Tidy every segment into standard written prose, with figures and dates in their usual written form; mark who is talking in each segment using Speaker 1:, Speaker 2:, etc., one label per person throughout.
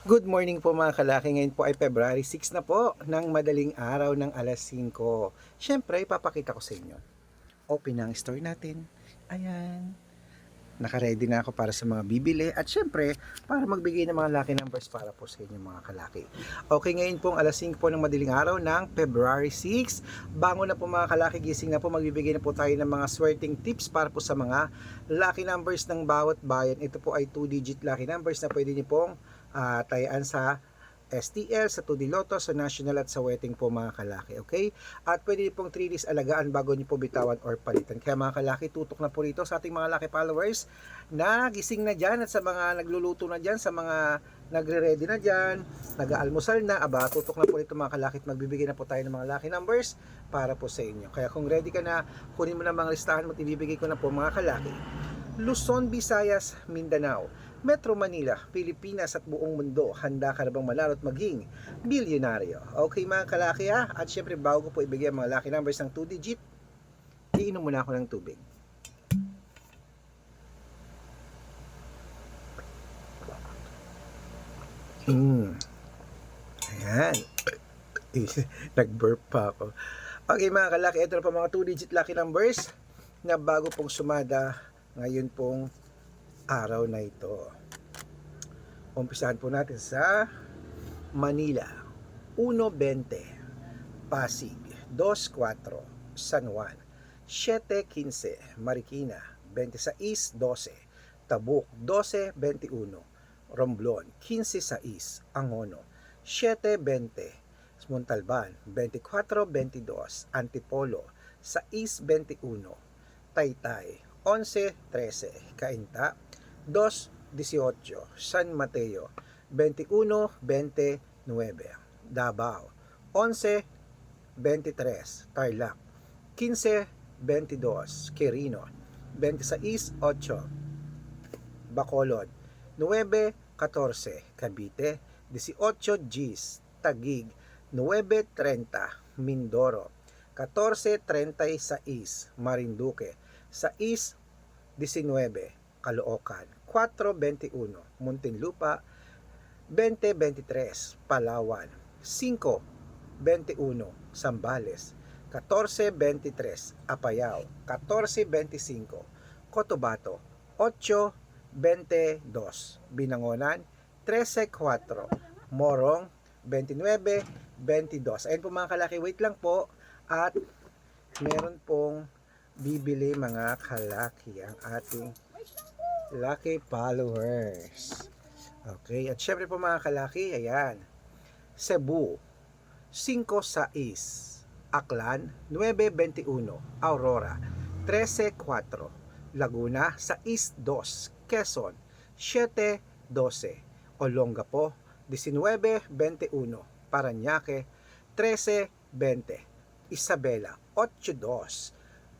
Speaker 1: Good morning po mga kalaki. Ngayon po ay February 6 na po ng madaling araw ng alas 5. Siyempre, ipapakita ko sa inyo. Open ang store natin. Ayan. Naka-ready na ako para sa mga bibili at syempre, para magbigay ng mga lucky numbers para po sa inyo mga kalaki. Okay, ngayon pong alas 5 po ng madaling araw ng February 6. Bango na po mga kalaki, gising na po, magbibigay na po tayo ng mga swerting tips para po sa mga lucky numbers ng bawat bayan. Ito po ay 2-digit lucky numbers na pwede niyo pong tayaan sa STL, sa 2D Lotto, sa National at sa Wedding po mga kalaki, okay? At pwede pong 3 days alagaan bago nyo po bitawan or palitan. Kaya mga kalaki, tutok na po rito sa ating mga lucky followers na gising na dyan at sa mga nagluluto na dyan, sa mga nagre-ready na dyan, nag-aalmusal na, aba, tutok na po rito mga kalaki at magbibigay na po tayo ng mga lucky numbers para po sa inyo. Kaya kung ready ka na, kunin mo na mga listahan mo at ibibigay ko na po mga kalaki. Luzon, Visayas, Mindanao, Metro Manila, Pilipinas at buong mundo. Handa ka na bang manalo at maging bilyonaryo? Okay mga kalaki ha? At syempre bago ko po ibigay ang mga lucky numbers ng 2 digit, iinom muna ako ng tubig. Ayan. Nag-burp pa ako. Okay mga kalaki, ito na po mga 2 digit lucky numbers na bago pong sumada ngayon pong araw na ito. Umpisahan po natin sa Manila, 1.20, Pasig, 2.4, San Juan, 7.15, Marikina, 26.12, Tabuk, 12.21, Romblon, 15.6, Angono, 7.20, Montalban, 24.22, Antipolo, 6.21, Taytay, 11.13, Cainta, 2.18, San Mateo, 21.29, Davao, 11.23, Tarlac, 15.22, Quirino, 26.8, Bacolod, 9.14, Cavite, 18 Gs, Taguig, 9.30, Mindoro, 14.36, Marinduque, 6.19, Caloocan, 4.21, Muntinlupa, 20.23, Palawan, 5.21, Zambales, 14.23, Apayao, 14.25, Cotabato, 8.22, Binangonan, 13.4, Morong, 29.22. Ayun po mga kalaki, wait lang po at meron pong bibili mga kalaki ang ating lucky followers. Okay, at syempre po mga kalaki, ayan, Cebu, 5.6, Aklan, 9.21, Aurora, 13.4, Laguna, 6.2, Quezon, 7.12, Olongapo, 19.21, Parañaque, 13.20, Isabela, 8.2,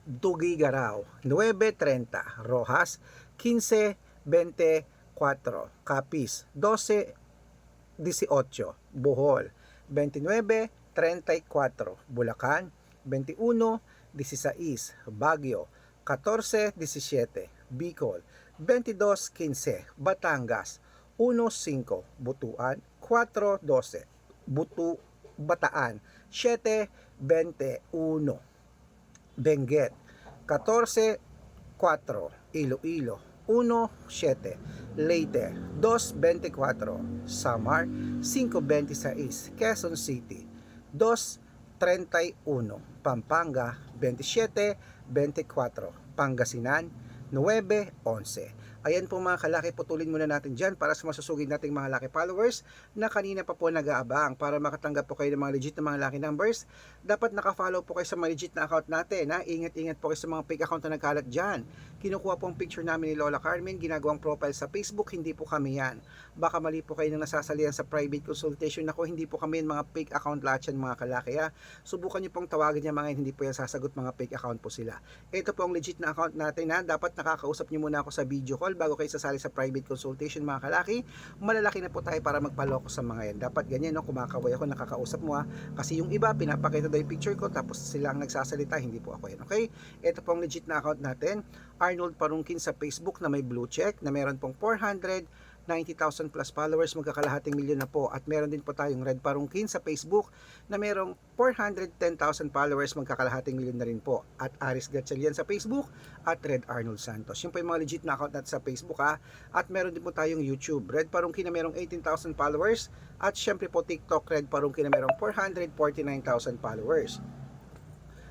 Speaker 1: Tuguegarao, 9.30, Rojas, 15.24, Capiz, 12.18, Bohol, 29.34, Bulacan, 21.16, Baguio, 14.17, Bicol, 22.15, Batangas, 1.5, Butuan, 4.12, Bataan, 7.21, Benguet, 14.4, Iloilo, 1.7, Leyte, 2.24, Samar, 5.26, Quezon City, 2.31, Pampanga, 27.24, Pangasinan, 9.11. Ayan po mga kalaki, putulin muna natin dyan para sa masusugid nating mga lucky followers na kanina pa po nag-aabang. Para makatanggap po kayo ng mga legit na mga lucky numbers, dapat nakafollow po kayo sa mga legit na account natin. Ingat-ingat po kayo sa mga fake account na nagkalat dyan. Kinukuha po ang picture namin ni Lola Carmen, ginagawang profile sa Facebook, hindi po kami yan. Baka mali po kayo nang nasasalihan sa private consultation. Ako, hindi po kami yan, mga fake account lahat yan mga kalaki. Subukan nyo pong tawagin yan mga hindi po yan sasagot, mga fake account po sila. Ito po ang legit na account natin dapat nakakausap nyo muna ako sa video call bago kayo sasali sa private consultation mga kalaki. Malalaki na po tayo para magpaloko sa mga yan. Dapat ganyan, no? Kumakaway ako, nakakausap mo kasi yung iba pinapakita daw yung picture ko tapos sila ang nagsasalita, hindi po ako yan, okay? Ito po ang legit na account natin, Arnold Parungkin sa Facebook na may blue check na meron pong 400 90,000 plus followers, magkakalahating milyon na po. At meron din po tayong Red Parungkin sa Facebook na merong 410,000 followers, magkakalahating milyon na rin po. At Aris Gatchalian sa Facebook at Red Arnold Santos. Yung po yung mga legit na account natin sa Facebook ha. At meron din po tayong YouTube, Red Parungkin na merong 18,000 followers. At syempre po TikTok, Red Parungkin na merong 449,000 followers.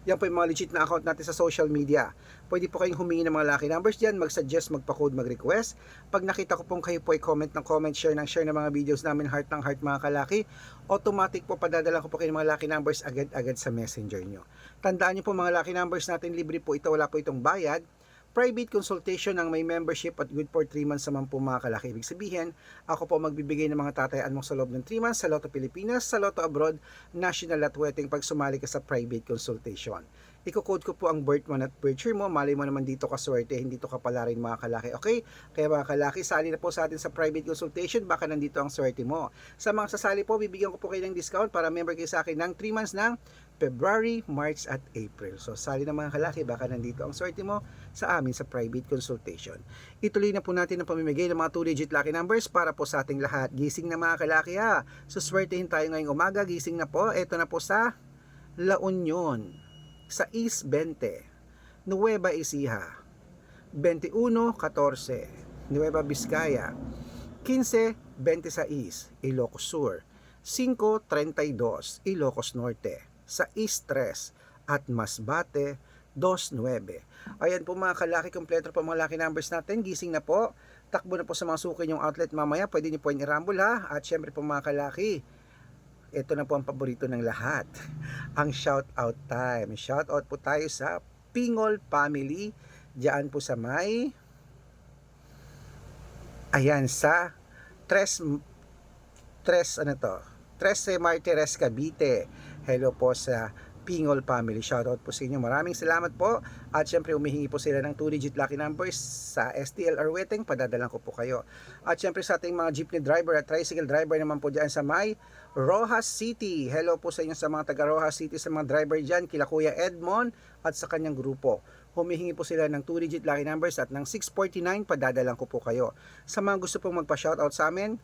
Speaker 1: Yan po yung mga legit na account natin sa social media. Pwede po kayong humingi ng mga lucky numbers dyan, mag-suggest, magpa-code, mag-request. Pag nakita ko pong kayo po ay comment ng comment, share ng mga videos namin, heart ng heart mga kalaki, automatic po padadala ko po kayo ng mga lucky numbers agad-agad sa messenger nyo. Tandaan nyo po mga lucky numbers natin, libre po ito, wala po itong bayad. Private consultation ng may membership at good for 3 months naman po mga kalaki. Ibig sabihin, ako po magbibigay ng mga tatayaan mo sa loob ng 3 months sa Lotto Pilipinas, sa Lotto Abroad, National at Wedding pag sumali ka sa private consultation. Iko-code ko po ang birth month at birth year mo. Malay mo naman dito ka swerte, hindi to ka pala rin mga kalaki. Okay? Kaya mga kalaki, sali na po sa atin sa private consultation, baka nandito ang swerte mo. Sa mga sasali po, bibigyan ko po kayo ng discount para member kayo sa akin ng 3 months ng February, March at April. So sali na mga kalaki, baka nandito ang swerte mo sa amin sa private consultation. Ituloy na po natin ang pamimigay ng mga 2-digit lucky numbers para po sa ating lahat. Gising na mga kalaki ha. So swertehin tayo ngayong umaga. Gising na po. Ito na po sa La Union, sa East 20, Nueva Ecija, 21-14, Nueva Vizcaya, 15-26, Ilocos Sur, 5-32, Ilocos Norte, sa East 3 at Masbate 29. Ayan po mga kalaki, kompleto po mga lucky numbers natin. Gising na po. Takbo na po sa mga suki yung outlet mamaya. Pwede niyo po yung irambol ha. At syempre po mga kalaki, ito na po ang paborito ng lahat. Ang shout out time. Shout out po tayo sa Pingol Family. Diyan po sa may, ayan, sa Tres ano to? 13 Martires Cavite. Hello po sa Pingol Family. Shoutout po sa inyo. Maraming salamat po. At syempre humihingi po sila ng 2-digit lucky numbers sa STL or Weteng. Padadalan ko po kayo. At syempre sa ating mga jeepney driver at tricycle driver naman po dyan sa may Rojas City. Hello po sa inyo sa mga taga Rojas City, sa mga driver dyan, kila Kuya Edmond at sa kanyang grupo. Humihingi po sila ng 2-digit lucky numbers at ng 649. Padadalan ko po kayo. Sa mga gusto pong magpa-shoutout sa amin,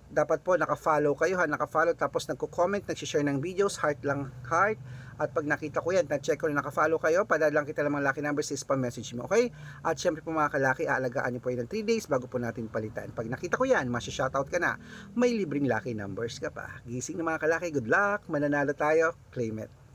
Speaker 1: dapat po naka-follow kayo ha, naka-follow tapos nagko-comment, nag-share ng videos, heart lang heart. At pag nakita ko yan, na-check ko na naka-follow kayo, padadalan kita ng mga lucky numbers, spam message mo, okay? At syempre po mga kalaki, aalagaan nyo po yun ng 3 days bago po natin palitan. Pag nakita ko yan, masya-shoutout ka na, may libreng lucky numbers ka pa. Gising na mga kalaki, good luck, mananalo tayo, claim it.